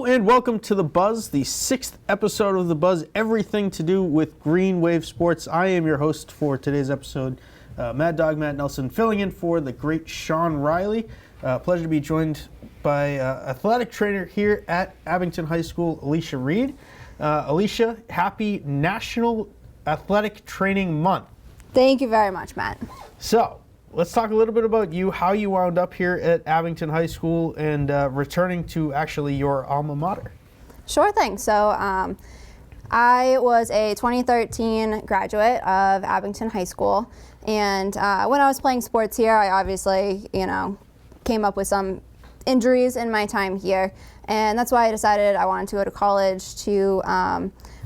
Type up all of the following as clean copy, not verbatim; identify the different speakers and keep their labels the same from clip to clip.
Speaker 1: and welcome to The Buzz, the 6th episode of The Buzz, everything to do with Green Wave Sports. I am your host for today's episode, Mad Dog Matt Nelson, filling in for the great Sean Riley. Pleasure to be joined by athletic trainer here at Abington High School, Alicia Reid. Alicia, happy National Athletic Training Month.
Speaker 2: Thank you very much, Matt.
Speaker 1: So, let's talk a little bit about you, how you wound up here at Abington High School and returning to actually your alma mater.
Speaker 2: Sure thing. So I was a 2013 graduate of Abington High School, and when I was playing sports here, I obviously, came up with some injuries in my time here, and that's why I decided I wanted to go to college to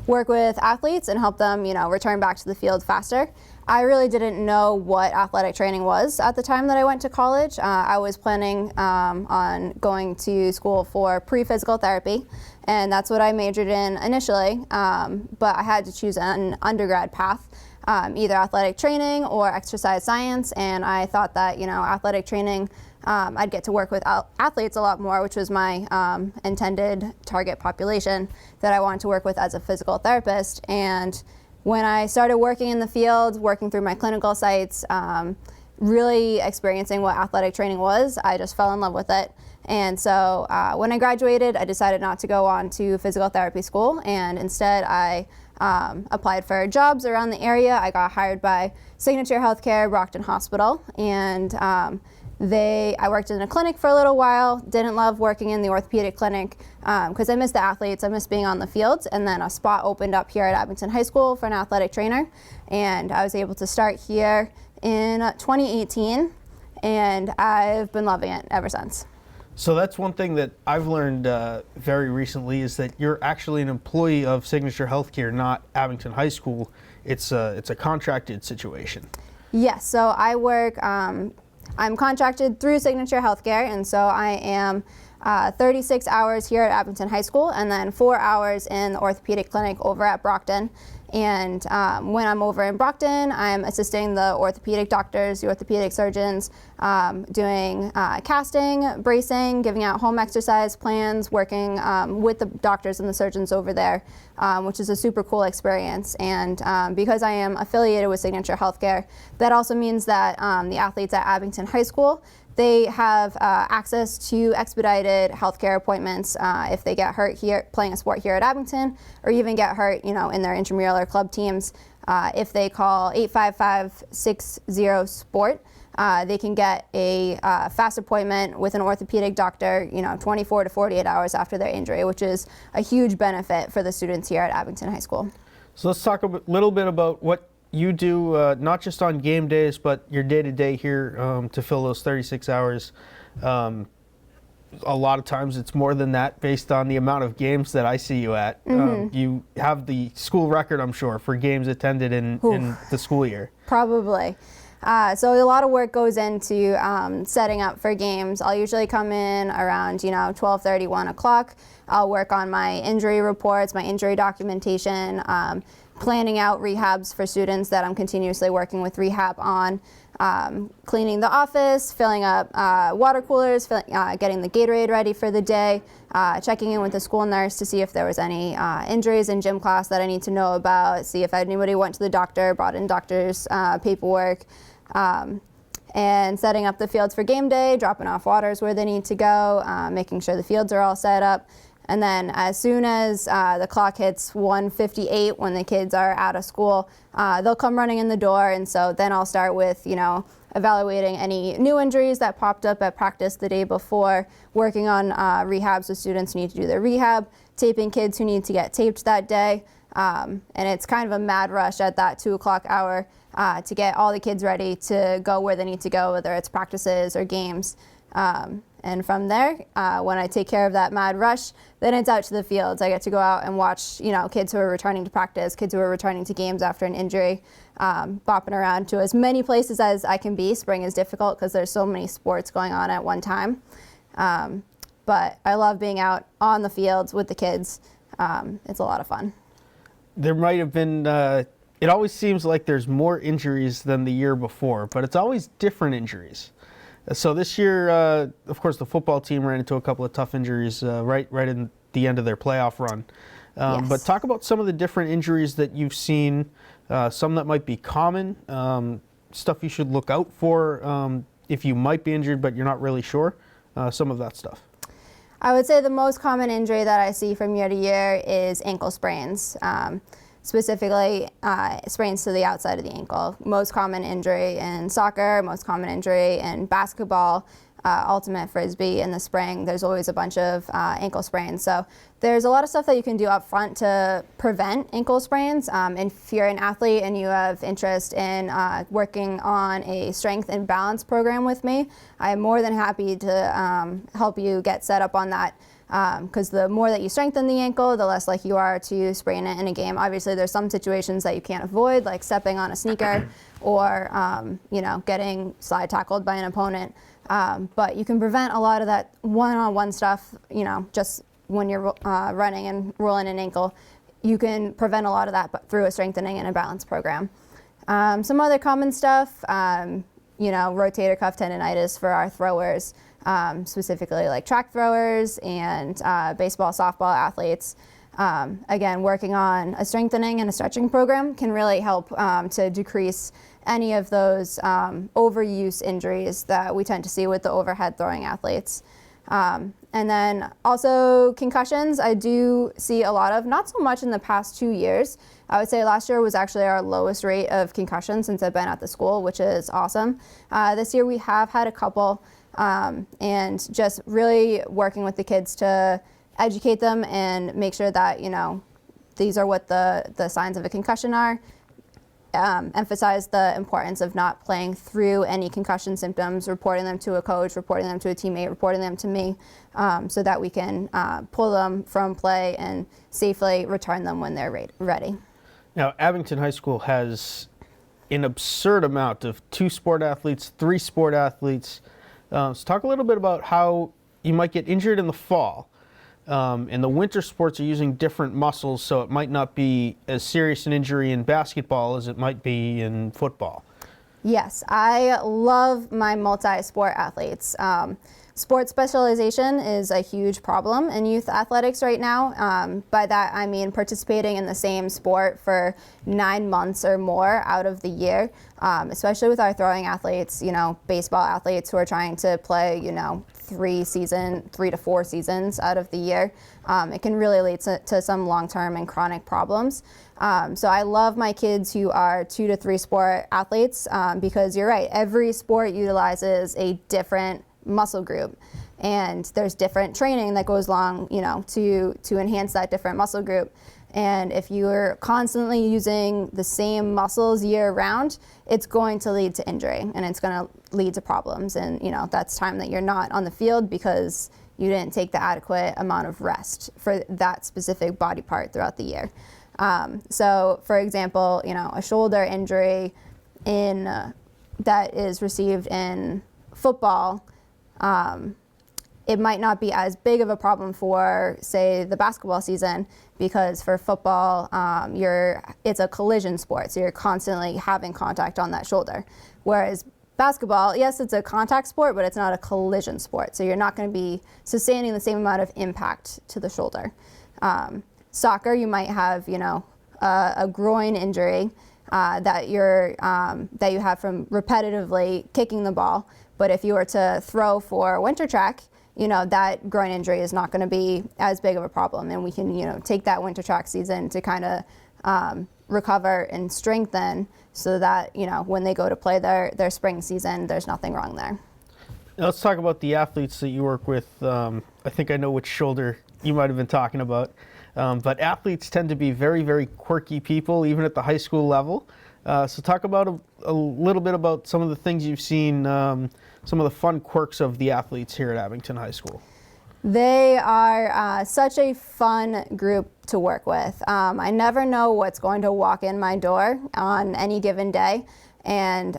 Speaker 2: work with athletes and help them, return back to the field faster. I really didn't know what athletic training was at the time that I went to college. I was planning on going to school for pre-physical therapy, and that's what I majored in initially, but I had to choose an undergrad path, either athletic training or exercise science, and I thought that, athletic training, I'd get to work with athletes a lot more, which was my intended target population that I wanted to work with as a physical therapist. And when I started working in the field, working through my clinical sites, really experiencing what athletic training was, I just fell in love with it. And so when I graduated, I decided not to go on to physical therapy school, and instead I applied for jobs around the area. I got hired by Signature Healthcare, Brockton Hospital, and I worked in a clinic for a little while, didn't love working in the orthopedic clinic because I missed the athletes, I missed being on the field, and then a spot opened up here at Abington High School for an athletic trainer, and I was able to start here in 2018, and I've been loving it ever since.
Speaker 1: So that's one thing that I've learned very recently is that you're actually an employee of Signature Healthcare, not Abington High School. It's a contracted situation.
Speaker 2: Yes, so I work, I'm contracted through Signature Healthcare, and so I am 36 hours here at Abington High School and then 4 hours in the orthopedic clinic over at Brockton. And when I'm over in Brockton, I'm assisting the orthopedic doctors, the orthopedic surgeons, doing casting, bracing, giving out home exercise plans, working with the doctors and the surgeons over there, which is a super cool experience. And because I am affiliated with Signature Healthcare, that also means that the athletes at Abington High School, they have access to expedited healthcare appointments if they get hurt here playing a sport here at Abington, or even get hurt, in their intramural or club teams. If they call 855-60-SPORT, they can get a fast appointment with an orthopedic doctor, 24 to 48 hours after their injury, which is a huge benefit for the students here at Abington High School. So
Speaker 1: let's talk a little bit about what you do, not just on game days, but your day-to-day here to fill those 36 hours. A lot of times it's more than that based on the amount of games that I see you at. Mm-hmm. You have the school record, I'm sure, for games attended in the school year. Probably.
Speaker 2: So a lot of work goes into setting up for games. I'll usually come in around 12:30, 1 o'clock. I'll work on my injury reports, my injury documentation, planning out rehabs for students that I'm continuously working with rehab on, cleaning the office, filling up water coolers, getting the Gatorade ready for the day, checking in with the school nurse to see if there was any injuries in gym class that I need to know about, see if anybody went to the doctor, brought in doctor's paperwork, and setting up the fields for game day, dropping off waters where they need to go, making sure the fields are all set up. And then as soon as the clock hits 1:58 when the kids are out of school, they'll come running in the door, and so then I'll start with, evaluating any new injuries that popped up at practice the day before, working on rehabs with students who need to do their rehab, taping kids who need to get taped that day, and it's kind of a mad rush at that 2 o'clock hour to get all the kids ready to go where they need to go, whether it's practices or games. And from there, when I take care of that mad rush, then it's out to the fields. I get to go out and watch, kids who are returning to practice, kids who are returning to games after an injury, bopping around to as many places as I can be. Spring is difficult because there's so many sports going on at one time. But I love being out on the fields with the kids. It's a lot of fun.
Speaker 1: There might have been, it always seems like there's more injuries than the year before, but it's always different injuries. So this year, of course, the football team ran into a couple of tough injuries right in the end of their playoff run.
Speaker 2: Yes.
Speaker 1: But talk about some of the different injuries that you've seen, some that might be common, stuff you should look out for if you might be injured but you're not really sure, some of that stuff.
Speaker 2: I would say the most common injury that I see from year to year is ankle sprains, specifically sprains to the outside of the ankle. Most common injury in soccer, most common injury in basketball, ultimate frisbee in the spring. There's always a bunch of ankle sprains. So there's a lot of stuff that you can do up front to prevent ankle sprains. And if you're an athlete and you have interest in working on a strength and balance program with me, I am more than happy to help you get set up on that. Because the more that you strengthen the ankle, the less likely you are to sprain it in a game. Obviously, there's some situations that you can't avoid, like stepping on a sneaker or getting slide tackled by an opponent. But you can prevent a lot of that one-on-one stuff, just when you're running and rolling an ankle. You can prevent a lot of that through a strengthening and a balance program. Some other common stuff, rotator cuff tendonitis for our throwers, specifically like track throwers and baseball, softball athletes. Again, working on a strengthening and a stretching program can really help to decrease any of those overuse injuries that we tend to see with the overhead throwing athletes. And then also concussions, I do see a lot of, not so much in the past 2 years. I would say last year was actually our lowest rate of concussions since I've been at the school, which is awesome. This year we have had a couple, and just really working with the kids to educate them and make sure that, these are what the signs of a concussion are. Emphasize the importance of not playing through any concussion symptoms, reporting them to a coach, reporting them to a teammate, reporting them to me, so that we can pull them from play and safely return them when they're ready.
Speaker 1: Now, Abington High School has an absurd amount of 2 sport athletes, 3 sport athletes. So talk a little bit about how you might get injured in the fall. And the winter sports are using different muscles, so it might not be as serious an injury in basketball as it might be in football.
Speaker 2: Yes, I love my multi-sport athletes. Sport specialization is a huge problem in youth athletics right now. By that I mean participating in the same sport for 9 months or more out of the year, especially with our throwing athletes, baseball athletes who are trying to play, 3 to 4 seasons out of the year. It can really lead to some long-term and chronic problems. So I love my kids who are 2 to 3 sport athletes because you're right, every sport utilizes a different muscle group, and there's different training that goes along, to enhance that different muscle group. And if you're constantly using the same muscles year round, it's going to lead to injury and it's going to lead to problems. And that's time that you're not on the field because you didn't take the adequate amount of rest for that specific body part throughout the year. So for example, a shoulder injury that is received in football, it might not be as big of a problem for, say, the basketball season, because for football, it's a collision sport, so you're constantly having contact on that shoulder. Whereas basketball, yes, it's a contact sport, but it's not a collision sport, so you're not going to be sustaining the same amount of impact to the shoulder. Soccer, you might have, a groin injury that you have from repetitively kicking the ball. But if you were to throw for winter track, that groin injury is not going to be as big of a problem. And we can, take that winter track season to kind of recover and strengthen so that, when they go to play their spring season, there's nothing wrong there.
Speaker 1: Now let's talk about the athletes that you work with. I think I know which shoulder you might have been talking about. But athletes tend to be very, very quirky people, even at the high school level. So talk about a little bit about some of the things you've seen, some of the fun quirks of the athletes here at Abington High School.
Speaker 2: They are such a fun group to work with. I never know what's going to walk in my door on any given day, and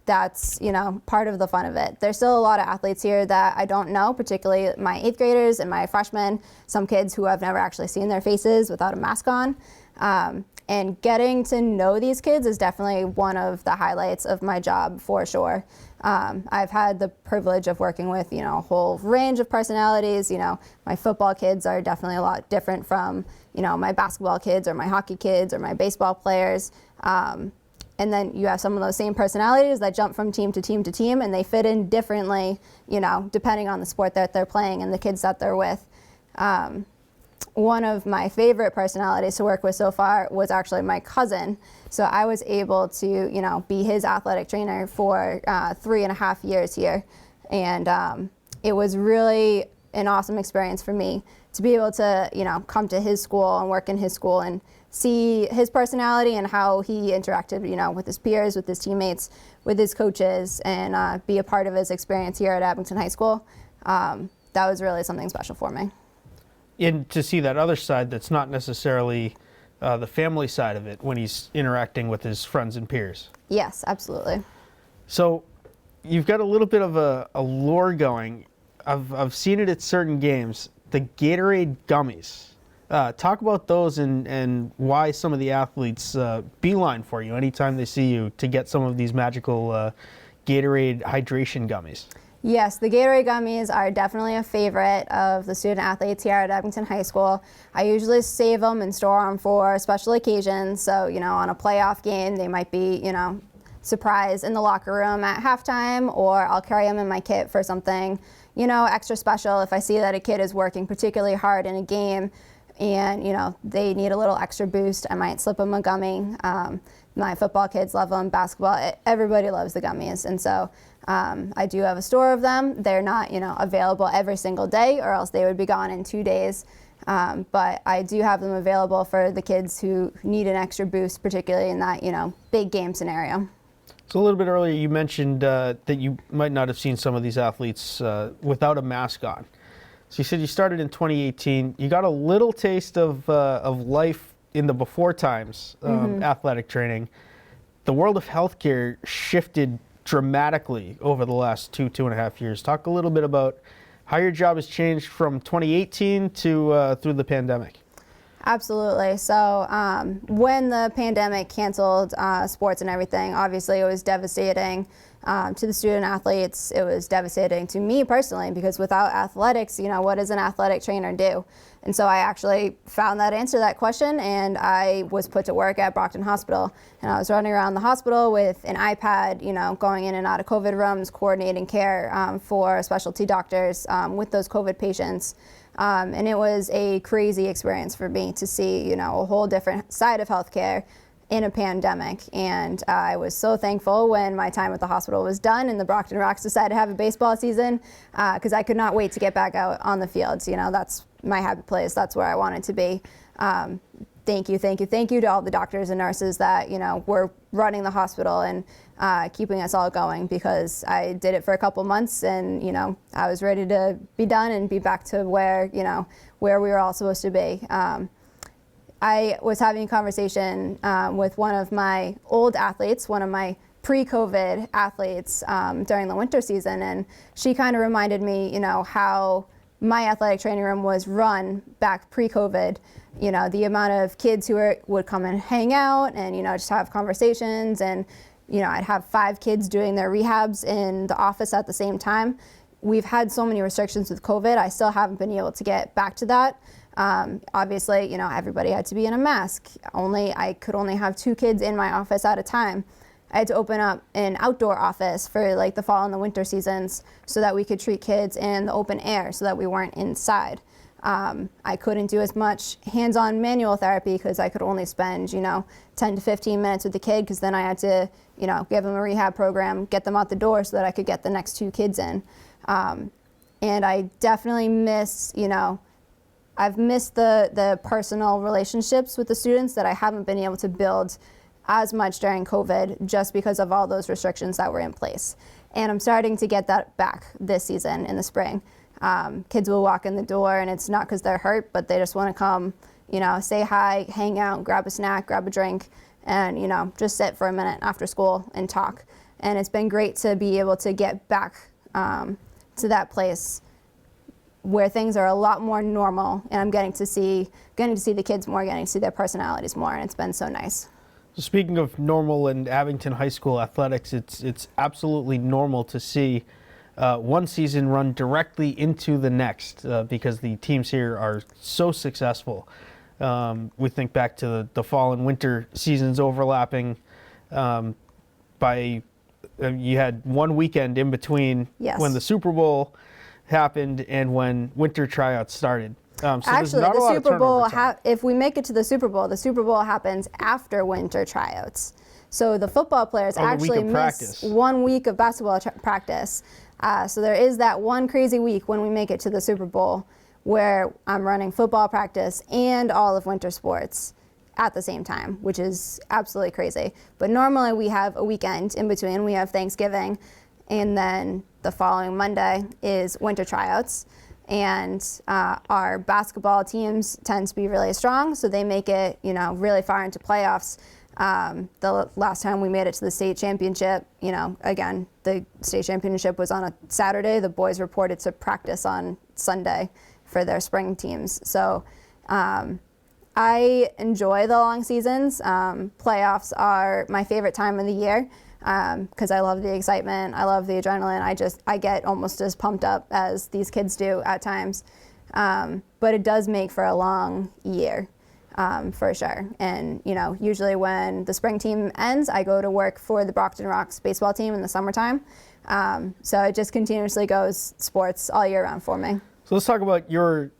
Speaker 2: that's part of the fun of it. There's still a lot of athletes here that I don't know, particularly my 8th graders and my freshmen, some kids who I've never actually seen their faces without a mask on. And getting to know these kids is definitely one of the highlights of my job for sure. I've had the privilege of working with, a whole range of personalities. My football kids are definitely a lot different from, my basketball kids or my hockey kids or my baseball players. And then you have some of those same personalities that jump from team to team to team, and they fit in differently, depending on the sport that they're playing and the kids that they're with. One of my favorite personalities to work with so far was actually my cousin. So I was able to, be his athletic trainer for 3.5 years here. And it was really an awesome experience for me to be able to, come to his school and work in his school and see his personality and how he interacted, with his peers, with his teammates, with his coaches, and be a part of his experience here at Abington High School. That was really something special for me.
Speaker 1: And to see that other side that's not necessarily the family side of it when he's interacting with his friends and peers.
Speaker 2: Yes, absolutely.
Speaker 1: So you've got a little bit of a lore going. I've seen it at certain games. The Gatorade Gummies. Talk about those and why some of the athletes beeline for you anytime they see you to get some of these magical Gatorade hydration gummies.
Speaker 2: Yes, the Gatorade Gummies are definitely a favorite of the student athletes here at Abington High School. I usually save them and store them for special occasions. So, on a playoff game, they might be, surprised in the locker room at halftime, or I'll carry them in my kit for something, extra special. If I see that a kid is working particularly hard in a game and, they need a little extra boost, I might slip them a gummy. My football kids love them, basketball, everybody loves the gummies. And so I do have a store of them. They're not, available every single day, or else they would be gone in 2 days. But I do have them available for the kids who need an extra boost, particularly in that, big game scenario.
Speaker 1: So a little bit earlier you mentioned that you might not have seen some of these athletes without a mask on. So you said you started in 2018. You got a little taste of life in the before times, athletic training. The world of healthcare shifted dramatically over the last 2.5 years. Talk a little bit about how your job has changed from 2018 to through the pandemic.
Speaker 2: Absolutely. So when the pandemic canceled sports and everything, obviously it was devastating to the student athletes. It was devastating to me personally, because without athletics, what does an athletic trainer do? And so I actually found that answer to that question, and I was put to work at Brockton Hospital. And I was running around the hospital with an iPad, going in and out of COVID rooms, coordinating care for specialty doctors with those COVID patients. And it was a crazy experience for me to see, a whole different side of healthcare in a pandemic. And I was so thankful when my time at the hospital was done and the Brockton Rocks decided to have a baseball season, because I could not wait to get back out on the fields. That's my happy place. That's where I wanted to be. Thank you to all the doctors and nurses that, were running the hospital and keeping us all going, because I did it for a couple months and, I was ready to be done and be back to where, where we were all supposed to be. I was having a conversation with one of my old athletes, one of my pre-COVID athletes during the winter season, and she kind of reminded me, how my athletic training room was run back pre-COVID. The amount of kids who would come and hang out and, just have conversations, and, I'd have 5 kids doing their rehabs in the office at the same time. We've had so many restrictions with COVID. I still haven't been able to get back to that. Obviously, everybody had to be in a mask. I could only have 2 kids in my office at a time. I had to open up an outdoor office for like the fall and the winter seasons so that we could treat kids in the open air so that we weren't inside. I couldn't do as much hands-on manual therapy because I could only spend, 10 to 15 minutes with the kid, because then I had to, give them a rehab program, get them out the door so that I could get the next 2 kids in. And I definitely miss, I've missed the personal relationships with the students that I haven't been able to build as much during COVID, just because of all those restrictions that were in place. And I'm starting to get that back this season in the spring. Kids will walk in the door and it's not because they're hurt, but they just want to come, say hi, hang out, grab a snack, grab a drink, and, just sit for a minute after school and talk. And it's been great to be able to get back to that place where things are a lot more normal, and I'm getting to see the kids more, getting to see their personalities more, and it's been so nice.
Speaker 1: So speaking of normal and Abington High School athletics, it's absolutely normal to see one season run directly into the next because the teams here are so successful. We think back to the fall and winter seasons overlapping by you had one weekend in between when the Super Bowl happened and when winter tryouts started. So
Speaker 2: actually, the Super Bowl, if we make it to the Super Bowl happens after winter tryouts. So the football players actually miss 1 week of basketball practice. So there is that one crazy week when we make it to the Super Bowl where I'm running football practice and all of winter sports at the same time, which is absolutely crazy. But normally we have a weekend in between. We have Thanksgiving, and then the following Monday is winter tryouts. And our basketball teams tend to be really strong, so they make it, really far into playoffs. The last time we made it to the state championship, again, the state championship was on a Saturday. The boys reported to practice on Sunday for their spring teams. So I enjoy the long seasons. Playoffs are my favorite time of the year because I love the excitement. I love the adrenaline. I get almost as pumped up as these kids do at times. But it does make for a long year. For sure. And, usually when the spring team ends, I go to work for the Brockton Rocks baseball team in the summertime. So it just continuously goes sports all year round for me.
Speaker 1: So let's talk about your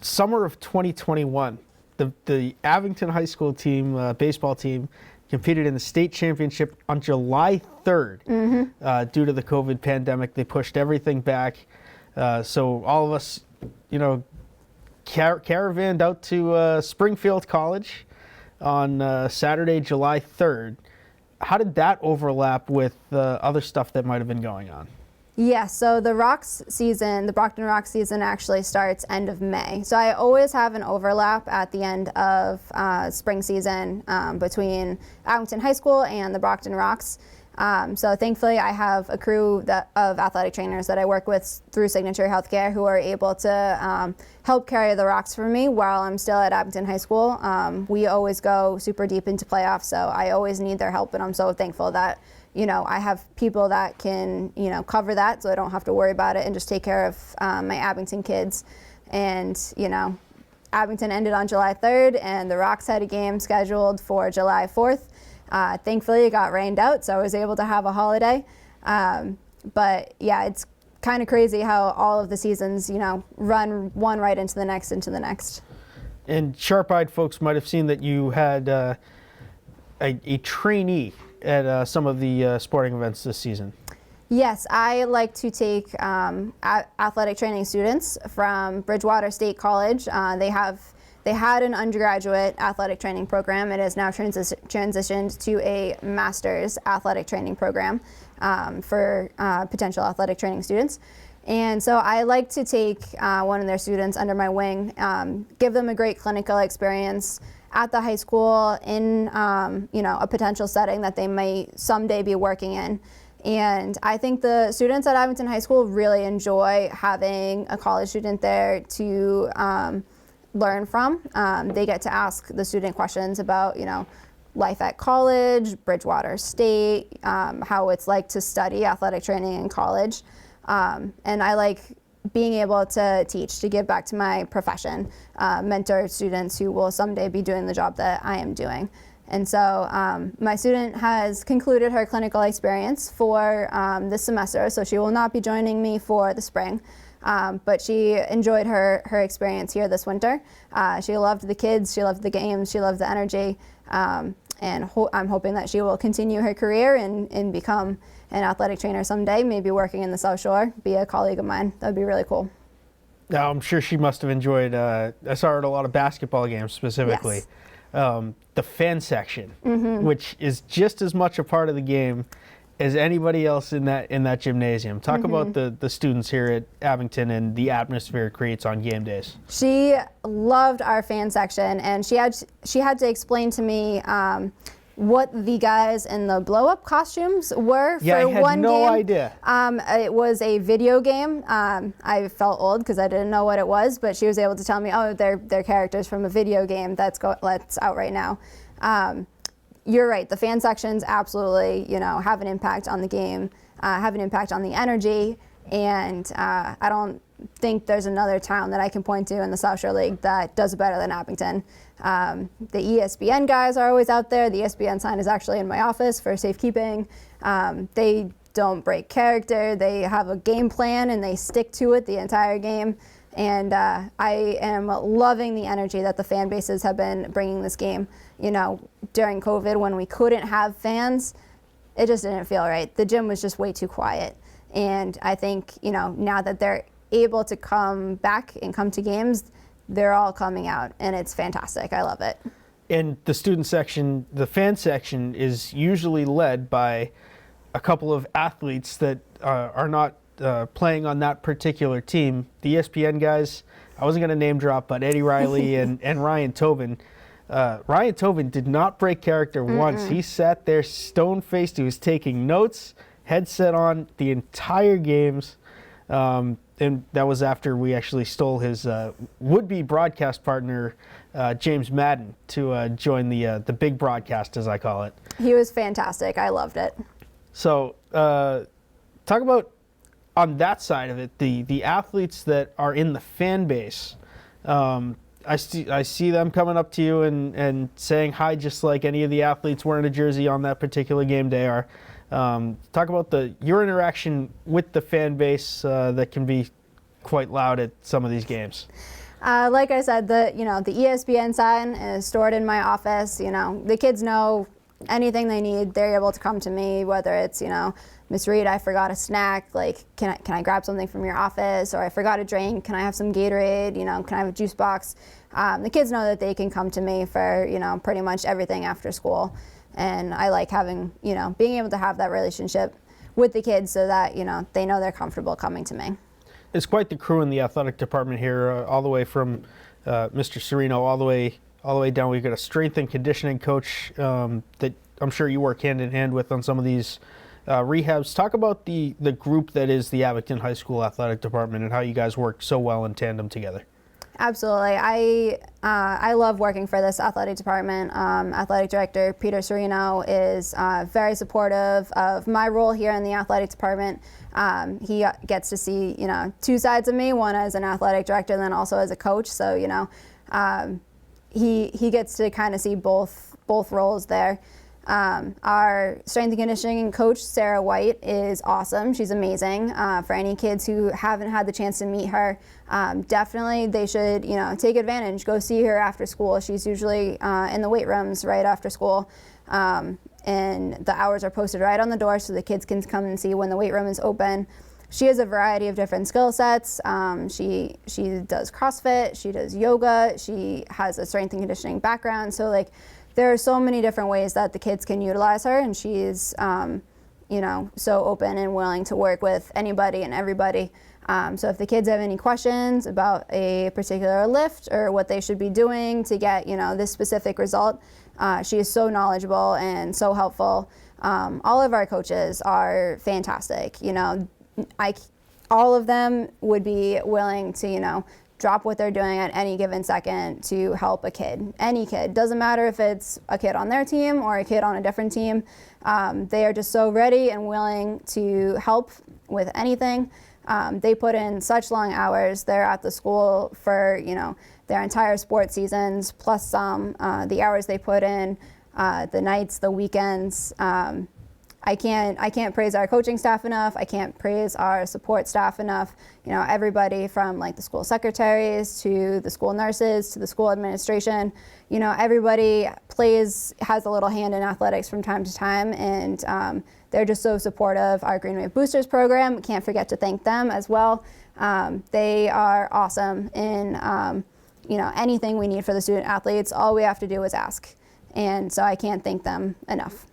Speaker 1: summer of 2021. The Abington High School team, baseball team, competed in the state championship on July 3rd. Due to the COVID pandemic, they pushed everything back. So all of us, caravanned out to Springfield College on Saturday, July 3rd. How did that overlap with other stuff that might have been going on?
Speaker 2: Yeah, so the Brockton Rocks season actually starts end of May. So I always have an overlap at the end of spring season between Abington High School and the Brockton Rocks. So thankfully I have a crew of athletic trainers that I work with through Signature Healthcare who are able to help carry the Rocks for me while I'm still at Abington High School. We always go super deep into playoffs, so I always need their help, and I'm so thankful that I have people that can cover that, so I don't have to worry about it and just take care of my Abington kids. And Abington ended on July 3rd, and the Rocks had a game scheduled for July 4th. Thankfully, it got rained out, so I was able to have a holiday. But yeah, it's kind of crazy how all of the seasons, run one right into the next.
Speaker 1: And sharp-eyed folks might have seen that you had a trainee at some of the sporting events this season.
Speaker 2: Yes, I like to take athletic training students from Bridgewater State College. They had an undergraduate athletic training program. It has now transitioned to a master's athletic training program for potential athletic training students. And so I like to take one of their students under my wing, give them a great clinical experience at the high school in a potential setting that they may someday be working in. And I think the students at Abington High School really enjoy having a college student there to learn from. They get to ask the student questions about, life at college, Bridgewater State, how it's like to study athletic training in college. And I like being able to teach, to give back to my profession, mentor students who will someday be doing the job that I am doing. And so my student has concluded her clinical experience for this semester, so she will not be joining me for the spring. But she enjoyed her experience here this winter. She loved the kids, she loved the games, she loved the energy, and I'm hoping that she will continue her career and become an athletic trainer someday, maybe working in the South Shore, be a colleague of mine. That would be really cool.
Speaker 1: Now, I'm sure she must have enjoyed, I saw her at a lot of basketball games specifically. Yes. The fan section, which is just as much a part of the game as anybody else in that gymnasium. Talk about the students here at Abington and the atmosphere it creates on game days. She
Speaker 2: loved our fan section, and she had to explain to me what the guys in the blow-up costumes were for one game.
Speaker 1: Yeah, I had no idea.
Speaker 2: It was a video game. I felt old because I didn't know what it was, but she was able to tell me, oh, they're characters from a video game that's out right now. You're right. The fan sections absolutely, have an impact on the game, have an impact on the energy, and I don't think there's another town that I can point to in the South Shore League that does it better than Abington. The ESPN guys are always out there. The ESPN sign is actually in my office for safekeeping. They don't break character. They have a game plan and they stick to it the entire game. And I am loving the energy that the fan bases have been bringing this game. During COVID when we couldn't have fans, it just didn't feel right. The gym was just way too quiet. And I think, now that they're able to come back and come to games, they're all coming out, and it's fantastic. I love it.
Speaker 1: And the student section, the fan section, is usually led by a couple of athletes that are not playing on that particular team. The ESPN guys, I wasn't going to name drop, but Eddie Riley and Ryan Tobin. Ryan Tobin did not break character once. He sat there stone-faced. He was taking notes, headset on the entire games. And that was after we actually stole his would-be broadcast partner, James Madden, to join the big broadcast, as I call it. He
Speaker 2: was fantastic. I loved it.
Speaker 1: So talk about, on that side of it, the athletes that are in the fan base. I see them coming up to you and saying hi, just like any of the athletes wearing a jersey on that particular game day are. Talk about your interaction with the fan base that can be quite loud at some of these games.
Speaker 2: Like I said, the ESPN sign is stored in my office. The kids know anything they need. They're able to come to me, whether it's Miss Reid, I forgot a snack. Like, can I grab something from your office? Or I forgot a drink. Can I have some Gatorade? Can I have a juice box? The kids know that they can come to me for pretty much everything after school. And I like having, being able to have that relationship with the kids so that, they know they're comfortable coming to me.
Speaker 1: It's quite the crew in the athletic department here, all the way from Mr. Serino all the way down. We've got a strength and conditioning coach that I'm sure you work hand in hand with on some of these rehabs. Talk about the group that is the Abington High School athletic department and how you guys work so well in tandem together.
Speaker 2: Absolutely. I love working for this athletic department. Athletic director Peter Serino is very supportive of my role here in the athletic department. He gets to see, two sides of me, one as an athletic director and then also as a coach. So, he gets to kind of see both roles there. Our strength and conditioning coach, Sarah White, is awesome. She's amazing. For any kids who haven't had the chance to meet her, definitely they should, take advantage. Go see her after school. She's usually in the weight rooms right after school. And the hours are posted right on the door so the kids can come and see when the weight room is open. She has a variety of different skill sets. She does CrossFit, she does yoga, she has a strength and conditioning background. So there are so many different ways that the kids can utilize her, and she's, so open and willing to work with anybody and everybody. So if the kids have any questions about a particular lift or what they should be doing to get, this specific result, she is so knowledgeable and so helpful. All of our coaches are fantastic. All of them would be willing to, drop what they're doing at any given second to help a kid. Any kid. Doesn't matter if it's a kid on their team or a kid on a different team. They are just so ready and willing to help with anything. They put in such long hours. They're at the school for, their entire sports seasons, plus some, the hours they put in, the nights, the weekends. I can't praise our coaching staff enough. I can't praise our support staff enough. Everybody from the school secretaries to the school nurses to the school administration, everybody has a little hand in athletics from time to time, and they're just so supportive. Our Green Wave Boosters program, can't forget to thank them as well. They are awesome in anything we need for the student athletes. All we have to do is ask, and so I can't thank them enough.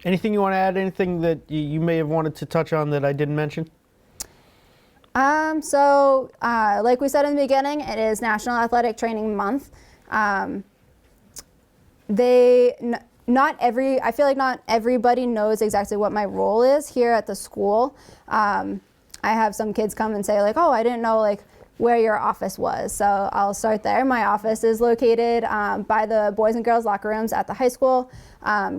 Speaker 1: Anything you want to add? Anything that you may have wanted to touch on that I didn't mention?
Speaker 2: Like we said in the beginning, it is National Athletic Training Month. I feel like not everybody knows exactly what my role is here at the school. I have some kids come and say like, oh, I didn't know like where your office was. So I'll start there. My office is located by the boys and girls locker rooms at the high school.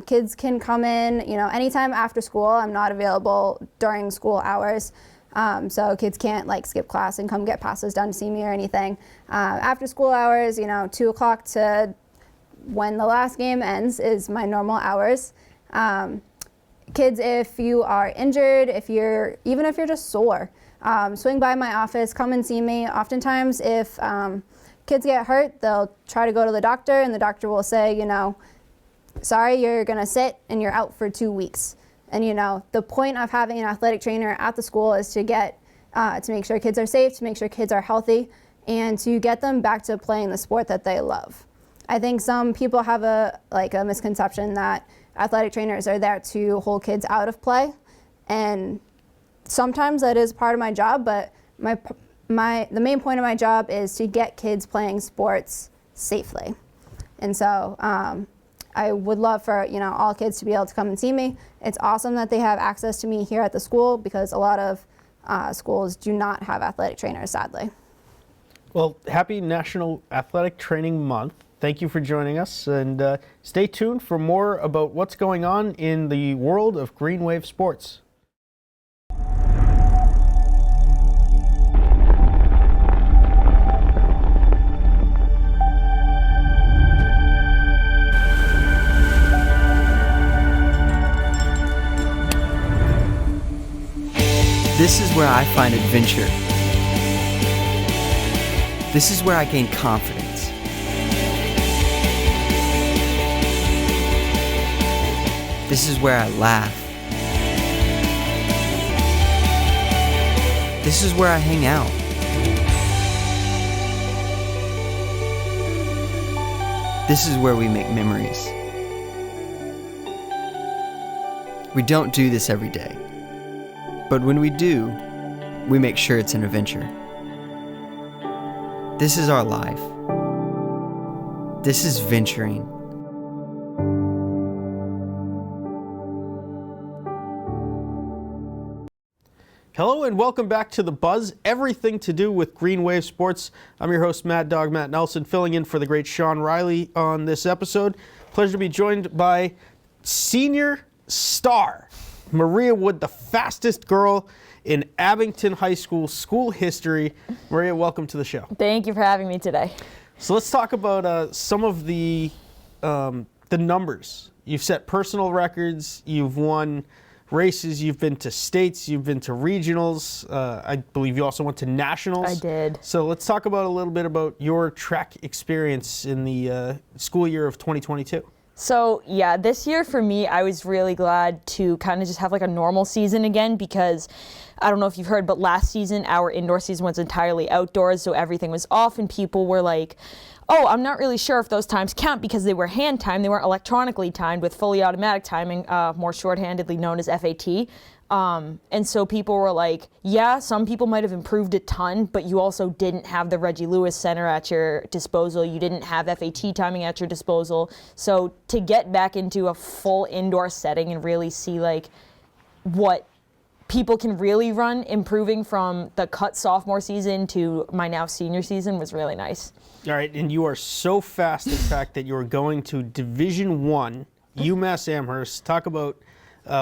Speaker 2: Kids can come in, anytime after school. I'm not available during school hours. So kids can't like skip class and come get passes done to see me or anything. After school hours, 2 o'clock to when the last game ends is my normal hours. Kids, if you are injured, even if you're just sore, swing by my office, come and see me. Oftentimes if kids get hurt, they'll try to go to the doctor and the doctor will say, sorry, you're gonna sit and you're out for 2 weeks. And the point of having an athletic trainer at the school is to to make sure kids are safe, to make sure kids are healthy, and to get them back to playing the sport that they love. I think some people have a misconception that athletic trainers are there to hold kids out of play, and sometimes that is part of my job, but the main point of my job is to get kids playing sports safely. And so I would love for all kids to be able to come and see me. It's awesome that they have access to me here at the school because a lot of schools do not have athletic trainers, sadly.
Speaker 1: Well, happy National Athletic Training Month. Thank you for joining us, and stay tuned for more about what's going on in the world of green wave sports.
Speaker 3: This is where I find adventure. This is where I gain confidence. This is where I laugh. This is where I hang out. This is where we make memories. We don't do this every day, but when we do, we make sure it's an adventure. This is our life. This is venturing.
Speaker 1: Hello and welcome back to The Buzz, everything to do with green wave sports. I'm your host, Matt Nelson, filling in for the great Sean Riley on this episode. Pleasure to be joined by senior star Maria Wood, the fastest girl in Abington High School school history. Maria, welcome to the show.
Speaker 4: Thank you for having me today.
Speaker 1: So let's talk about some of the numbers. You've set personal records, you've won races, you've been to states, you've been to regionals. I believe you also went to nationals.
Speaker 4: I did.
Speaker 1: So let's talk about a little bit about your track experience in the school year of 2022.
Speaker 4: So yeah, this year for me, I was really glad to kind of just have like a normal season again because I don't know if you've heard, but last season, our indoor season was entirely outdoors, so everything was off and people were like, oh, I'm not really sure if those times count because they were hand timed. They weren't electronically timed with fully automatic timing, more shorthandedly known as FAT. And so people were like, yeah, some people might have improved a ton, but you also didn't have the Reggie Lewis Center at your disposal. You didn't have FAT timing at your disposal. So to get back into a full indoor setting and really see like what people can really run, improving from the cut sophomore season to my now senior season was really nice.
Speaker 1: All right, and you are so fast, in fact, that you are going to Division I, UMass Amherst. Talk about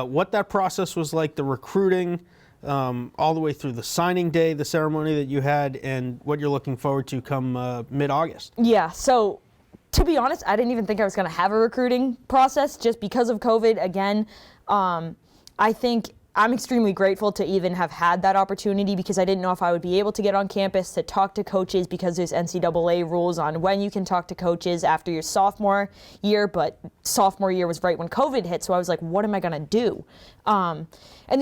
Speaker 1: what that process was like, the recruiting, all the way through the signing day, the ceremony that you had, and what you're looking forward to come mid-August.
Speaker 4: Yeah, so to be honest, I didn't even think I was going to have a recruiting process just because of COVID. Again, I think I'm extremely grateful to even have had that opportunity because I didn't know if I would be able to get on campus to talk to coaches because there's NCAA rules on when you can talk to coaches after your sophomore year, but sophomore year was right when COVID hit, so I was like, what am I going to do? And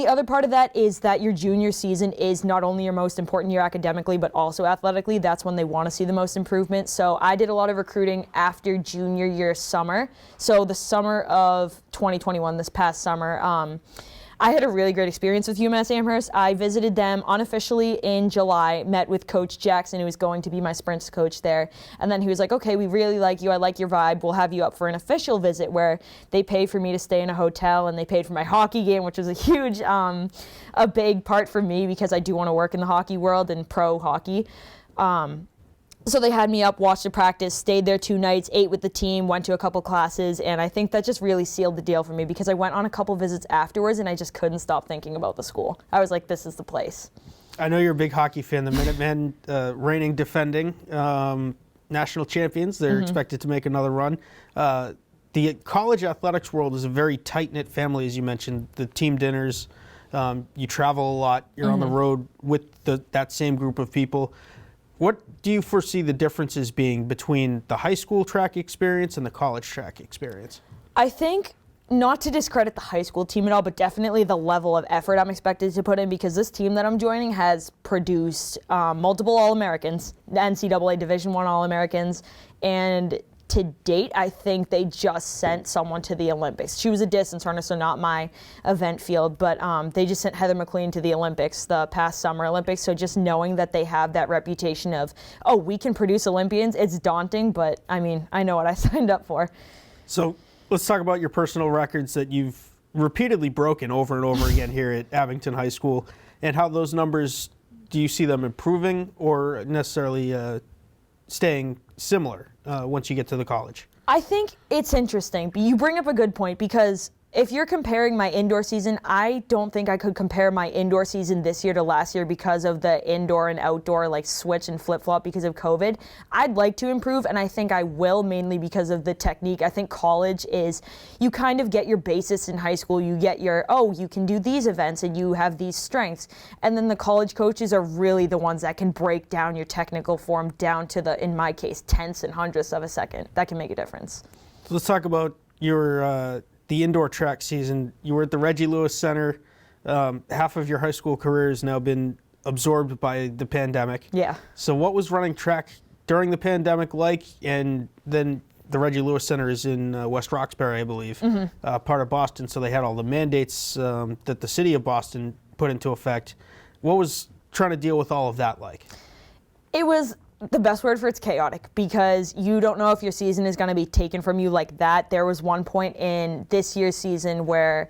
Speaker 4: the other part of that is that your junior season is not only your most important year academically, but also athletically. That's when they want to see the most improvement. So I did a lot of recruiting after junior year summer. So the summer of 2021, this past summer, I had a really great experience with UMass Amherst. I visited them unofficially in July, met with Coach Jackson, who was going to be my sprints coach there. And then he was like, okay, we really like you. I like your vibe. We'll have you up for an official visit where they paid for me to stay in a hotel and they paid for my hockey game, which was a huge, a big part for me because I do want to work in the hockey world and pro hockey. So they had me up, watched the practice, stayed there 2 nights, ate with the team, went to a couple classes, and I think that just really sealed the deal for me because I went on a couple visits afterwards and I just couldn't stop thinking about the school. I was like, this is the place.
Speaker 1: I know you're a big hockey fan. The Minutemen, reigning, defending national champions. They're expected to make another run. The college athletics world is a very tight-knit family, as you mentioned. The team dinners, you travel a lot. You're on the road with that same group of people. What do you foresee the differences being between the high school track experience and the college track experience?
Speaker 4: I think, not to discredit the high school team at all, but definitely the level of effort I'm expected to put in because this team that I'm joining has produced multiple All-Americans, NCAA Division I All-Americans, and to date, I think they just sent someone to the Olympics. She was a distance runner, so not my event field, but they just sent Heather McLean to the Olympics, the past Summer Olympics. So just knowing that they have that reputation of, oh, we can produce Olympians, it's daunting, but I mean, I know what I signed up for.
Speaker 1: So let's talk about your personal records that you've repeatedly broken over and over again here at Abington High School, and how those numbers, do you see them improving or necessarily staying similar once you get to the college?
Speaker 4: I think it's interesting. You bring up a good point because if you're comparing my indoor season, I don't think I could compare my indoor season this year to last year because of the indoor and outdoor like switch and flip-flop because of COVID. I'd like to improve, and I think I will, mainly because of the technique. I think college is, you kind of get your basis in high school. You get your, oh, you can do these events and you have these strengths. And then the college coaches are really the ones that can break down your technical form down to the, in my case, tenths and hundredths of a second. That can make a difference.
Speaker 1: So let's talk about your the indoor track season. You were at the Reggie Lewis Center. Half of your high school career has now been absorbed by the pandemic.
Speaker 4: Yeah.
Speaker 1: So what was running track during the pandemic like? And then the Reggie Lewis Center is in West Roxbury, I believe, part of Boston. So they had all the mandates that the city of Boston put into effect. What was trying to deal with all of that like?
Speaker 4: It was, the best word for it's chaotic, because you don't know if your season is going to be taken from you like that. There was one point in this year's season where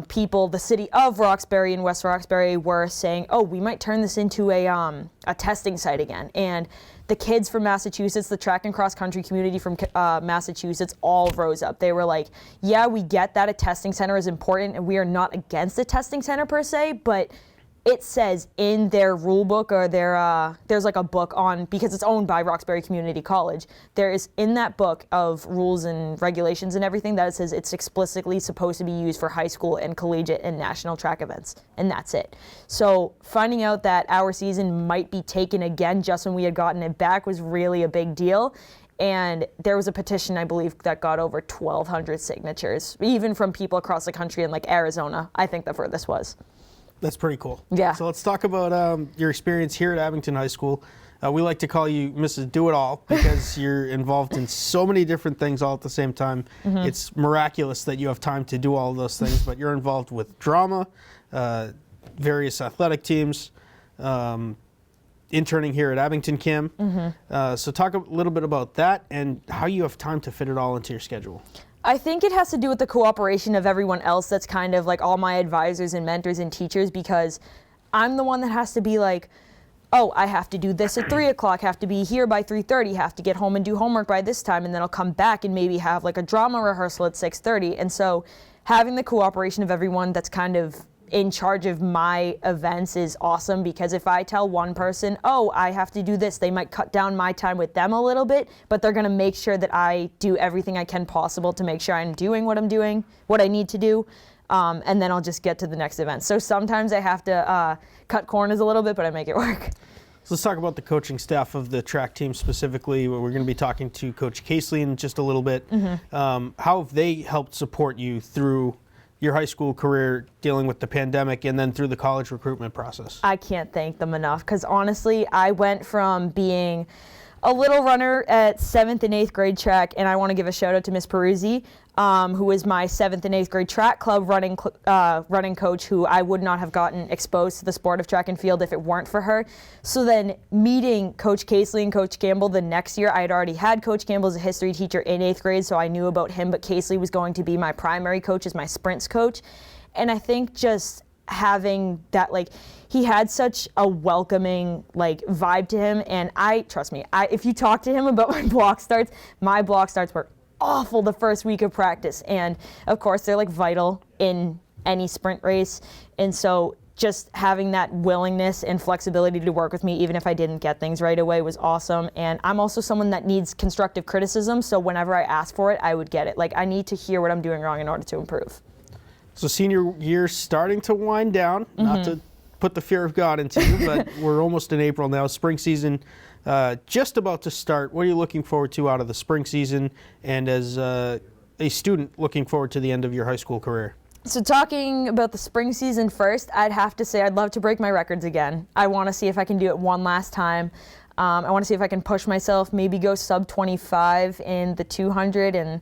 Speaker 4: people, the city of Roxbury and West Roxbury, were saying, oh, we might turn this into a testing site again. And the kids from Massachusetts, the track and cross country community from Massachusetts, all rose up. They were like, yeah, we get that a testing center is important and we are not against a testing center per se, but it says in their rule book, or there's like a book on, because it's owned by Roxbury Community College, there is in that book of rules and regulations and everything that it says it's explicitly supposed to be used for high school and collegiate and national track events, and that's it. So finding out that our season might be taken again just when we had gotten it back was really a big deal. And there was a petition, I believe, that got over 1,200 signatures, even from people across the country in like Arizona, I think the furthest was.
Speaker 1: That's pretty cool.
Speaker 4: Yeah.
Speaker 1: So let's talk about your experience here at Abington High School. We like to call you Mrs. Do-It-All because you're involved in so many different things all at the same time. It's miraculous that you have time to do all of those things, but you're involved with drama, various athletic teams, interning here at Abington Cam. So talk a little bit about that and how you have time to fit it all into your schedule.
Speaker 4: I think it has to do with the cooperation of everyone else that's kind of like all my advisors and mentors and teachers, because I'm the one that has to be like, oh, I have to do this at 3 o'clock, have to be here by 3:30, have to get home and do homework by this time, and then I'll come back and maybe have like a drama rehearsal at 6:30. And so having the cooperation of everyone that's kind of in charge of my events is awesome, because if I tell one person, oh, I have to do this, they might cut down my time with them a little bit, but they're gonna make sure that I do everything I can possible to make sure I'm doing what I'm doing, what I need to do, and then I'll just get to the next event. So sometimes I have to cut corners a little bit, but I make it work.
Speaker 1: So let's talk about the coaching staff of the track team specifically. We're going to be talking to Coach Casely in just a little bit. How have they helped support you through your high school career, dealing with the pandemic, and then through the college recruitment process?
Speaker 4: I can't thank them enough, because honestly, I went from being a little runner at 7th and 8th grade track, and I want to give a shout out to Miss Peruzzi, who was my 7th and 8th grade track club running coach, who I would not have gotten exposed to the sport of track and field if it weren't for her. So then meeting Coach Casely and Coach Campbell the next year, I had already had Coach Campbell as a history teacher in 8th grade, so I knew about him, but Casely was going to be my primary coach as my sprints coach. And I think just having that, he had such a welcoming vibe to him, and trust me, if you talk to him about my block starts were awful the first week of practice, and of course they're vital in any sprint race, and so just having that willingness and flexibility to work with me even if I didn't get things right away was awesome. And I'm also someone that needs constructive criticism, so whenever I ask for it, I would get it. I need to hear what I'm doing wrong in order to improve.
Speaker 1: So senior year starting to wind down, not to put the fear of God into you, but we're almost in April now. Spring season just about to start. What are you looking forward to out of the spring season, and as a student looking forward to the end of your high school career?
Speaker 4: So talking about the spring season first, I'd have to say I'd love to break my records again. I want to see if I can do it one last time. I want to see if I can push myself, maybe go sub 25 in the 200 and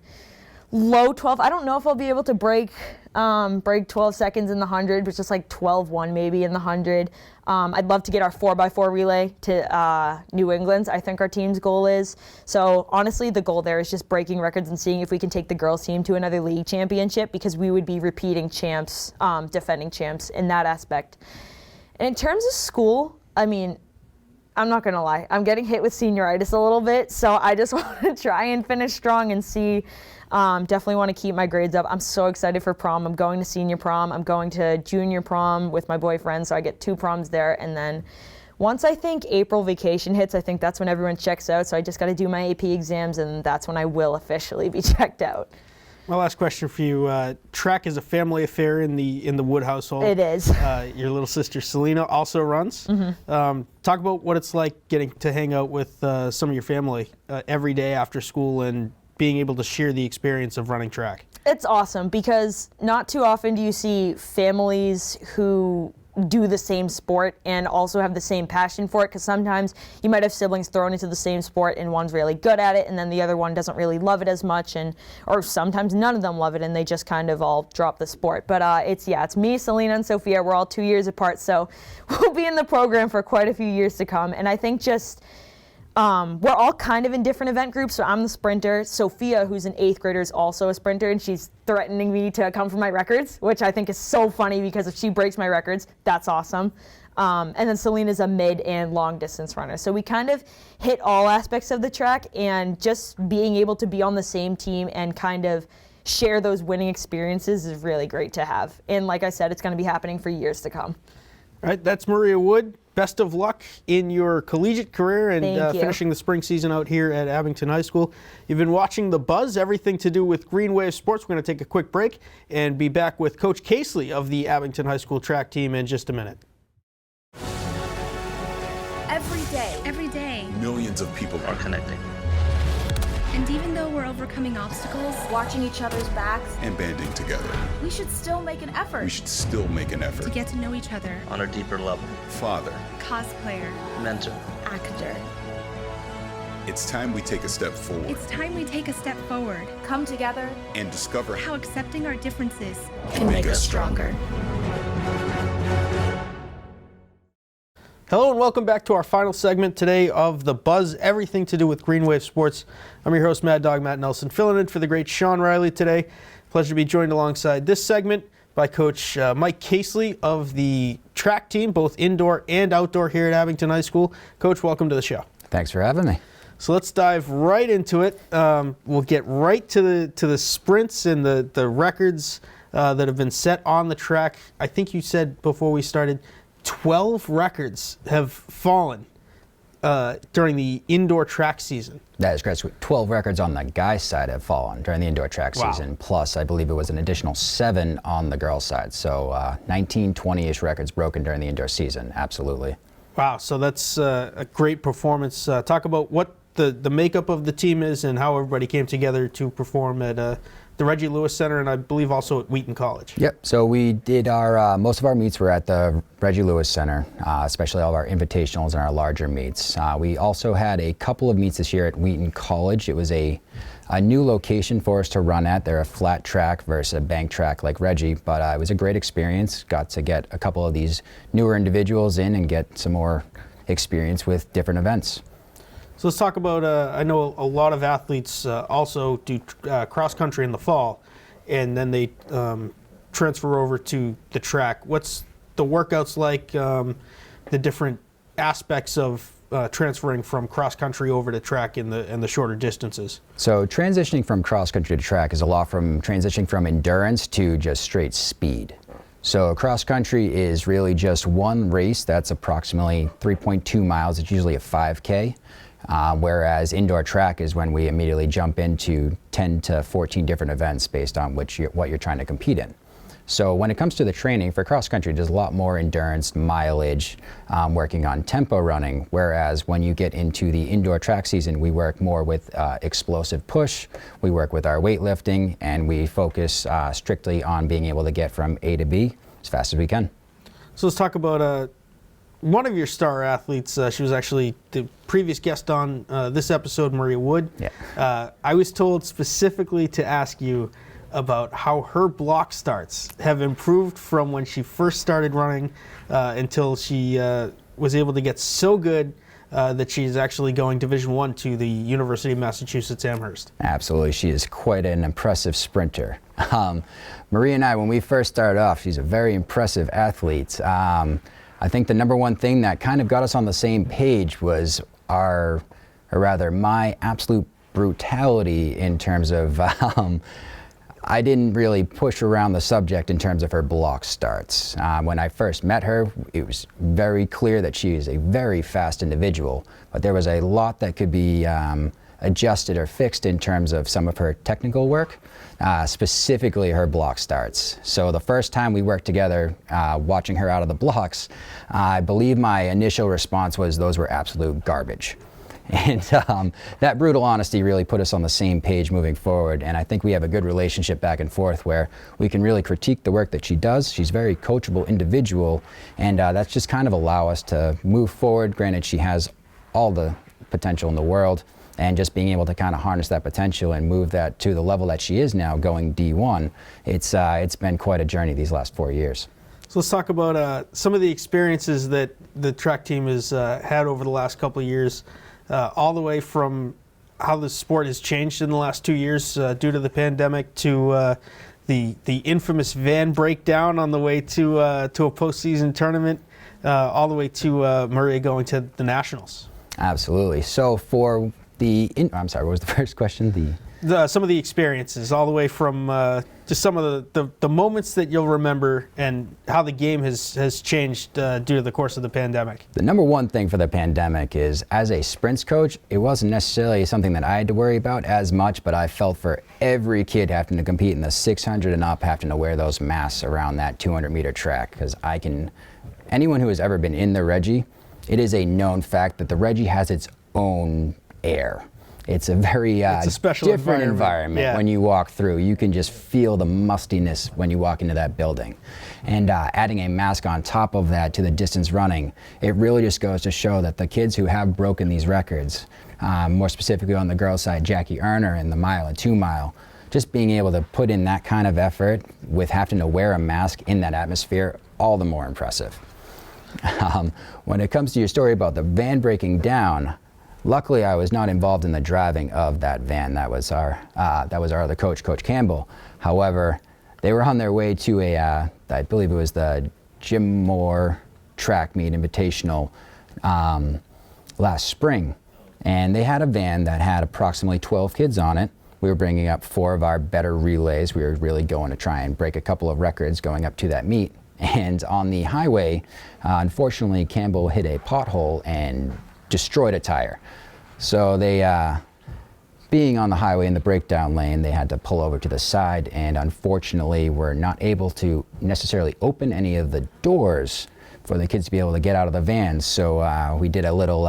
Speaker 4: low 12. I don't know if I'll be able to break 12 seconds in the 100, but just 12-1 maybe in the 100. I'd love to get our 4x4 relay to New England's, I think our team's goal is. So honestly, the goal there is just breaking records and seeing if we can take the girls team to another league championship, because we would be repeating champs, defending champs in that aspect. And in terms of school, I'm not going to lie, I'm getting hit with senioritis a little bit, so I just want to try and finish strong and see. Definitely want to keep my grades up. I'm so excited for prom. I'm going to senior prom. I'm going to junior prom with my boyfriend, so I get 2 proms there. And then once I think April vacation hits, I think that's when everyone checks out. So I just got to do my AP exams, and that's when I will officially be checked out.
Speaker 1: My last question for you. Track is a family affair in the Wood household.
Speaker 4: It is.
Speaker 1: Your little sister Selena also runs. Talk about what it's like getting to hang out with some of your family every day after school and being able to share the experience of running track.
Speaker 4: It's awesome, because not too often do you see families who do the same sport and also have the same passion for it, because sometimes you might have siblings thrown into the same sport and one's really good at it and then the other one doesn't really love it as much, or sometimes none of them love it and they just kind of all drop the sport. But it's me, Selena, and Sophia. We're all 2 years apart, so we'll be in the program for quite a few years to come. And I think just we're all kind of in different event groups, so I'm the sprinter. Sophia, who's an 8th grader, is also a sprinter, and she's threatening me to come for my records, which I think is so funny, because if she breaks my records, that's awesome. And then Selena's a mid and long distance runner. So we kind of hit all aspects of the track, and just being able to be on the same team and kind of share those winning experiences is really great to have. And like I said, it's going to be happening for years to come.
Speaker 1: All right, that's Maria Wood. Best of luck in your collegiate career and finishing the spring season out here at Abington High School. You've been watching The Buzz, everything to do with Green Wave Sports. We're going to take a quick break and be back with Coach Casely of the Abington High School track team in just a minute.
Speaker 5: Every day,
Speaker 6: millions of people are connecting.
Speaker 5: And even though we're overcoming obstacles,
Speaker 7: watching each other's backs,
Speaker 6: and banding together,
Speaker 7: we should still make an effort.
Speaker 5: To get to know each other.
Speaker 8: On a deeper level.
Speaker 6: Father.
Speaker 5: Cosplayer.
Speaker 8: Mentor.
Speaker 7: Actor.
Speaker 6: It's time we take a step forward.
Speaker 7: Come together.
Speaker 6: And discover
Speaker 5: how accepting our differences
Speaker 7: can make us stronger.
Speaker 1: Hello and welcome back to our final segment today of The Buzz, everything to do with Green Wave Sports. I'm your host, Mad Dog Matt Nelson, filling in for the great Sean Riley today. Pleasure to be joined alongside this segment by Coach Mike Casely of the track team, both indoor and outdoor here at Abington High School. Coach, welcome to the show.
Speaker 9: Thanks for having me.
Speaker 1: So let's dive right into it. We'll get right to the sprints and the records that have been set on the track. I think you said before we started, 12 records have fallen during the indoor track season.
Speaker 9: That is correct. 12 records on the guys' side have fallen during the indoor track season. Plus, I believe it was an additional 7 on the girls' side. So 19, 20-ish records broken during the indoor season. Absolutely.
Speaker 1: Wow. So that's a great performance. Talk about what the makeup of the team is and how everybody came together to perform at the Reggie Lewis Center and I believe also at Wheaton College.
Speaker 9: Yep. So we did our most of our meets were at the Reggie Lewis Center, especially all of our invitationals and our larger meets. We also had a couple of meets this year at Wheaton College. It was a new location for us to run at. They're a flat track versus a bank track like Reggie, but it was a great experience. Got to get a couple of these newer individuals in and get some more experience with different events.
Speaker 1: So let's talk about, I know a lot of athletes also do cross country in the fall, and then they transfer over to the track. What's the workouts like, the different aspects of transferring from cross country over to track in the shorter distances?
Speaker 9: So transitioning from cross country to track is a lot from transitioning from endurance to just straight speed. So cross country is really just one race that's approximately 3.2 miles. It's usually a 5K. Whereas indoor track is when we immediately jump into 10 to 14 different events based on what you're trying to compete in. So when it comes to the training for cross country, there's a lot more endurance, mileage, working on tempo running. Whereas when you get into the indoor track season, we work more with explosive push, we work with our weightlifting, and we focus strictly on being able to get from A to B as fast as we can.
Speaker 1: So let's talk about one of your star athletes. She was actually the previous guest on this episode, Maria Wood.
Speaker 9: Yeah.
Speaker 1: I was told specifically to ask you about how her block starts have improved from when she first started running until she was able to get so good that she's actually going Division I to the University of Massachusetts Amherst.
Speaker 9: Absolutely, she is quite an impressive sprinter. Maria and I, when we first started off, she's a very impressive athlete. I think the number one thing that kind of got us on the same page was my absolute brutality in terms of I didn't really push around the subject in terms of her block starts. When I first met her, it was very clear that she is a very fast individual, but there was a lot that could be adjusted or fixed in terms of some of her technical work, specifically her block starts. So the first time we worked together, watching her out of the blocks, I believe my initial response was those were absolute garbage. And that brutal honesty really put us on the same page moving forward, and I think we have a good relationship back and forth where we can really critique the work that she does. She's a very coachable individual, and that's just kind of allow us to move forward. Granted, she has all the potential in the world, and just being able to kind of harness that potential and move that to the level that she is now, going D1, it's been quite a journey these last 4 years.
Speaker 1: So let's talk about some of the experiences that the track team has had over the last couple of years. All the way from how the sport has changed in the last 2 years due to the pandemic to the infamous van breakdown on the way to a postseason tournament, all the way to Maria going to the Nationals.
Speaker 9: Absolutely. So for I'm sorry, what was the first question?
Speaker 1: Some of the experiences, all the way from just some of the moments that you'll remember and how the game has changed due to the course of the pandemic.
Speaker 9: The number one thing for the pandemic is, as a sprints coach, it wasn't necessarily something that I had to worry about as much, but I felt for every kid having to compete in the 600 and up, having to wear those masks around that 200-meter track, because anyone who has ever been in the Reggie, it is a known fact that the Reggie has its own air. It's a very
Speaker 1: it's a special
Speaker 9: different environment.
Speaker 1: Yeah.
Speaker 9: When you walk through. You can just feel the mustiness when you walk into that building. And adding a mask on top of that to the distance running, it really just goes to show that the kids who have broken these records, more specifically on the girls' side, Jackie Erner in the mile and 2 mile, just being able to put in that kind of effort with having to wear a mask in that atmosphere, all the more impressive. When it comes to your story about the van breaking down, luckily, I was not involved in the driving of that van. That was our other coach, Coach Campbell. However, they were on their way to I believe it was the Jim Moore track meet invitational last spring. And they had a van that had approximately 12 kids on it. We were bringing up 4 of our better relays. We were really going to try and break a couple of records going up to that meet. And on the highway, unfortunately, Campbell hit a pothole and destroyed a tire. So they, being on the highway in the breakdown lane, they had to pull over to the side, and unfortunately were not able to necessarily open any of the doors for the kids to be able to get out of the van. So we did a little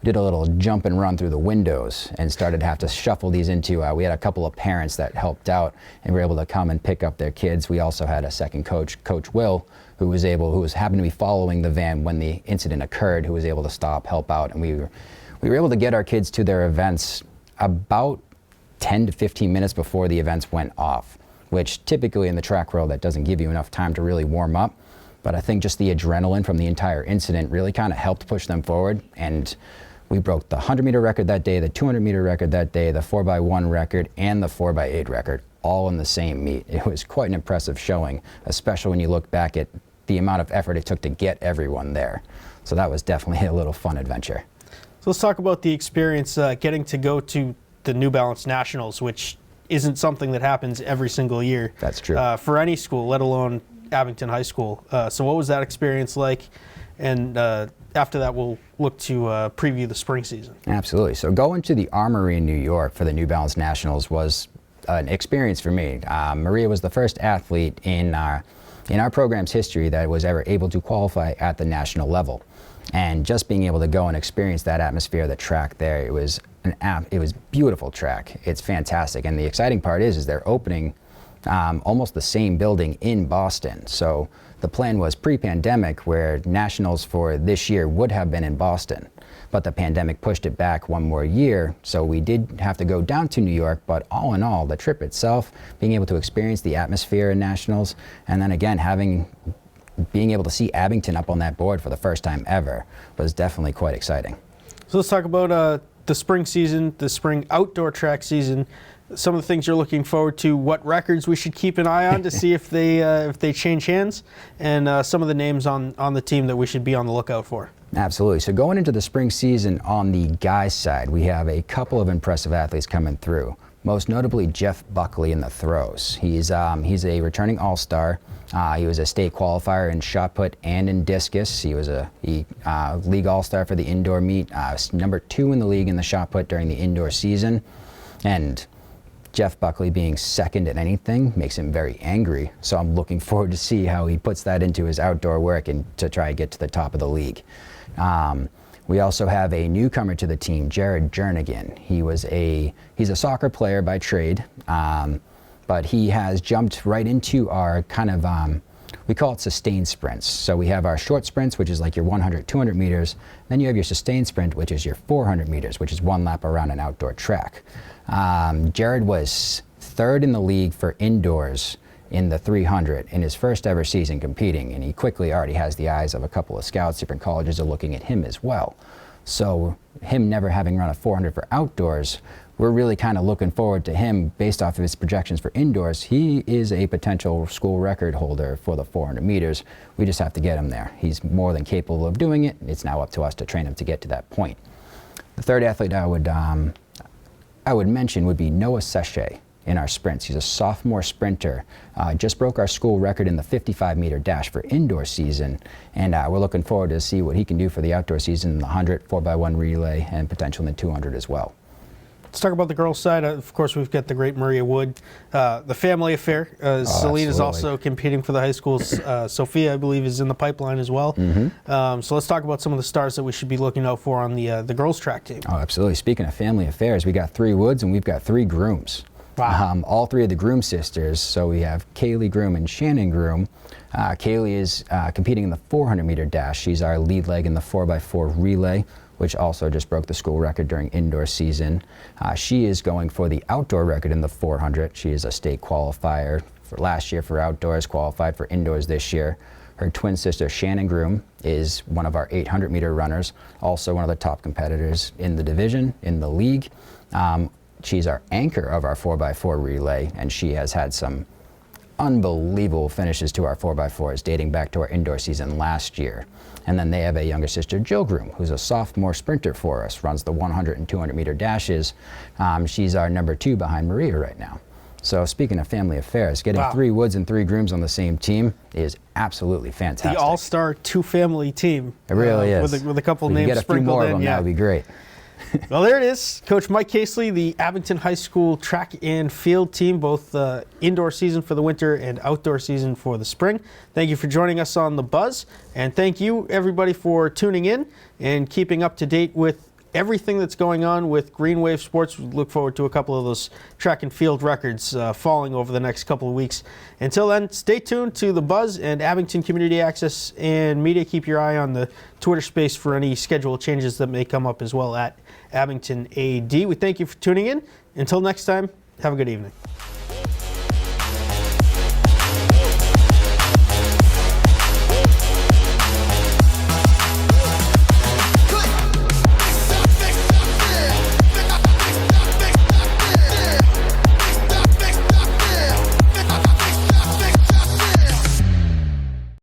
Speaker 9: did a little jump and run through the windows and started to have to shuffle these into, we had a couple of parents that helped out and were able to come and pick up their kids. We also had a second coach, Coach Will, who happened to be following the van when the incident occurred, who was able to stop, help out, and we were able to get our kids to their events about 10 to 15 minutes before the events went off, which typically in the track world that doesn't give you enough time to really warm up. But I think just the adrenaline from the entire incident really kind of helped push them forward, and we broke the 100-meter record that day, the 200-meter record that day, the 4x1 record, and the 4x8 record, all in the same meet. It was quite an impressive showing, especially when you look back at the amount of effort it took to get everyone there. So that was definitely a little fun adventure.
Speaker 1: So let's talk about the experience getting to go to the New Balance Nationals, which isn't something that happens every single year.
Speaker 9: That's true.
Speaker 1: For any school, let alone Abington High School. So what was that experience like? And after that, we'll look to preview the spring season.
Speaker 9: Absolutely. So going to the Armory in New York for the New Balance Nationals was an experience for me. Maria was the first athlete in our program's history that was ever able to qualify at the national level. And just being able to go and experience that atmosphere, the track there, it was beautiful track. It's fantastic. And the exciting part is they're opening almost the same building in Boston. So the plan was pre-pandemic where nationals for this year would have been in Boston, but the pandemic pushed it back one more year. So we did have to go down to New York, but all in all, the trip itself, being able to experience the atmosphere in nationals, and then again, being able to see Abington up on that board for the first time ever was definitely quite exciting.
Speaker 1: So let's talk about the spring season, the spring outdoor track season. Some of the things you're looking forward to, what records we should keep an eye on to see if they change hands, and some of the names on the team that we should be on the lookout for.
Speaker 9: Absolutely. So going into the spring season on the guys' side, we have a couple of impressive athletes coming through. Most notably, Jeff Buckley in the throws. He's a returning all-star. He was a state qualifier in shot put and in discus. He was a league all-star for the indoor meet, number 2 in the league in the shot put during the indoor season. And Jeff Buckley being second in anything makes him very angry. So I'm looking forward to see how he puts that into his outdoor work and to try and get to the top of the league. We also have a newcomer to the team, Jernigan. He's a soccer player by trade, but he has jumped right into our kind of, we call it sustained sprints. So we have our short sprints, which is like your 100, 200 meters. Then you have your sustained sprint, which is your 400 meters, which is one lap around an outdoor track. Jared was 3rd in the league for indoors in the 300 in his first ever season competing, and he quickly already has the eyes of a couple of scouts. Different colleges are looking at him as well. So him never having run a 400 for outdoors, we're really kind of looking forward to him based off of his projections for indoors. He is a potential school record holder for the 400 meters. We just have to get him there. He's more than capable of doing it. It's now up to us to train him to get to that point. The third athlete I would mention would be Noah Sachet in our sprints. He's a sophomore sprinter, just broke our school record in the 55-meter dash for indoor season, and we're looking forward to see what he can do for the outdoor season in the 100, 4x1 relay, and potentially in the 200 as well.
Speaker 1: Let's talk about the girls' side. Of course, we've got the great Maria Wood, the family affair. Celine is also competing for the high schools. Sophia, I believe, is in the pipeline as well.
Speaker 9: Mm-hmm.
Speaker 1: So let's talk about some of the stars that we should be looking out for on the girls' track team.
Speaker 9: Oh, absolutely. Speaking of family affairs, we got 3 Woods and we've got 3 Grooms.
Speaker 1: Wow.
Speaker 9: All 3 of the Groom sisters. So we have Kaylee Groom and Shannon Groom. Kaylee is competing in the 400-meter dash. She's our lead leg in the 4x4 relay, which also just broke the school record during indoor season. She is going for the outdoor record in the 400. She is a state qualifier for last year for outdoors, qualified for indoors this year. Her twin sister, Shannon Groom, is one of our 800-meter runners, also one of the top competitors in the division, in the league. She's our anchor of our 4x4 relay, and she has had some unbelievable finishes to our 4x4s dating back to our indoor season last year. And then they have a younger sister, Jill Groom, who's a sophomore sprinter for us, runs the 100 and 200 meter dashes. She's our number 2 behind Maria right now. So speaking of family affairs, getting 3 Woods and 3 Grooms on the same team is absolutely fantastic.
Speaker 1: The all-star 2-family team.
Speaker 9: It really is.
Speaker 1: With a couple
Speaker 9: if we
Speaker 1: names
Speaker 9: get a few
Speaker 1: sprinkled
Speaker 9: more
Speaker 1: in.
Speaker 9: of them, that would be great.
Speaker 1: Well, there it is. Coach Mike Casely, the Abington High School track and field team, both indoor season for the winter and outdoor season for the spring. Thank you for joining us on The Buzz, and thank you, everybody, for tuning in and keeping up to date with everything that's going on with Green Wave Sports. We look forward to a couple of those track and field records falling over the next couple of weeks. Until then, stay tuned to The Buzz and Abington Community Access and Media. Keep your eye on the Twitter space for any schedule changes that may come up as well at Abington AD. We thank you for tuning in. Until next time, have a good evening.